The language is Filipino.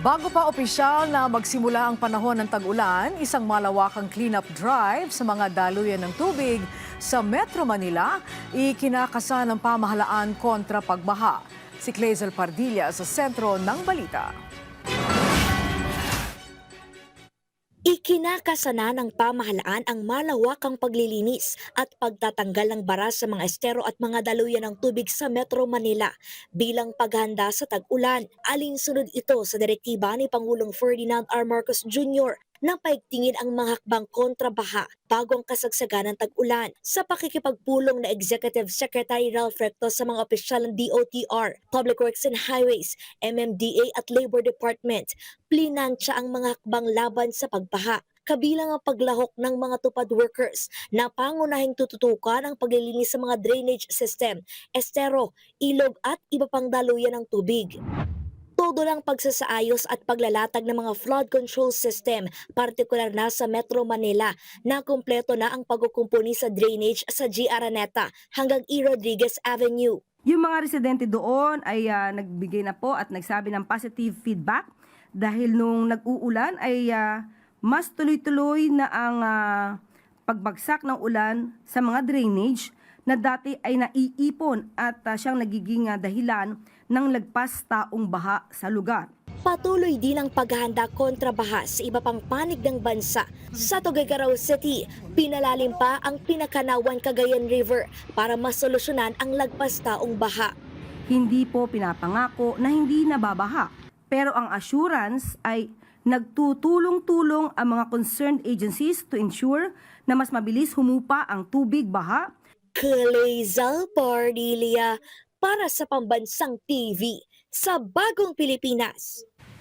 Bago pa opisyal na magsimula ang panahon ng tag-ulan, isang malawakang cleanup drive sa mga daluyan ng tubig sa Metro Manila, ikinakasa ng pamahalaan kontra pagbaha. Si Clazel Pardilla sa sentro ng balita. Ikinakasana ng pamahalaan ang malawakang paglilinis at pagtatanggal ng bara sa mga estero at mga daluyan ng tubig sa Metro Manila bilang paghahanda sa tag-ulan. Alinsunod ito sa direktiba ni Pangulong Ferdinand R. Marcos Jr. na paigtingin ang mga hakbang kontrabaha bago ang kasagsagan ng tag-ulan. Sa pakikipagpulong na Executive Secretary Ralph Recto sa mga opisyal ng DOTR, Public Works and Highways, MMDA at Labor Department, plinansya ang mga hakbang laban sa pagbaha. Kabilang ang paglahok ng mga tupad workers na pangunahing tututukan ang paglilinis sa mga drainage system, estero, ilog at iba pang daluyan ng tubig. Todo lang pagsasaayos at paglalatag ng mga flood control system, partikular na sa Metro Manila, na kumpleto na ang pagkukumpuni sa drainage sa G. Araneta hanggang E. Rodriguez Avenue. Yung mga residente doon ay nagbigay na po at nagsabi ng positive feedback dahil nung nag-uulan ay mas tuloy-tuloy na ang pagbagsak ng ulan sa mga drainage na dati ay naiipon at siyang nagiging dahilan ng lagpas taong baha sa lugar. Patuloy din ang paghahanda kontra baha sa iba pang panig ng bansa. Sa Tuguegarao City, pinalalim pa ang Pinakanawan Cagayan River para masolusyonan ang lagpas taong baha. Hindi po pinapangako na hindi nababaha, pero ang assurance ay nagtutulong-tulong ang mga concerned agencies to ensure na mas mabilis humupa ang tubig baha. Clazel Pardilla para sa Pambansang TV sa Bagong Pilipinas.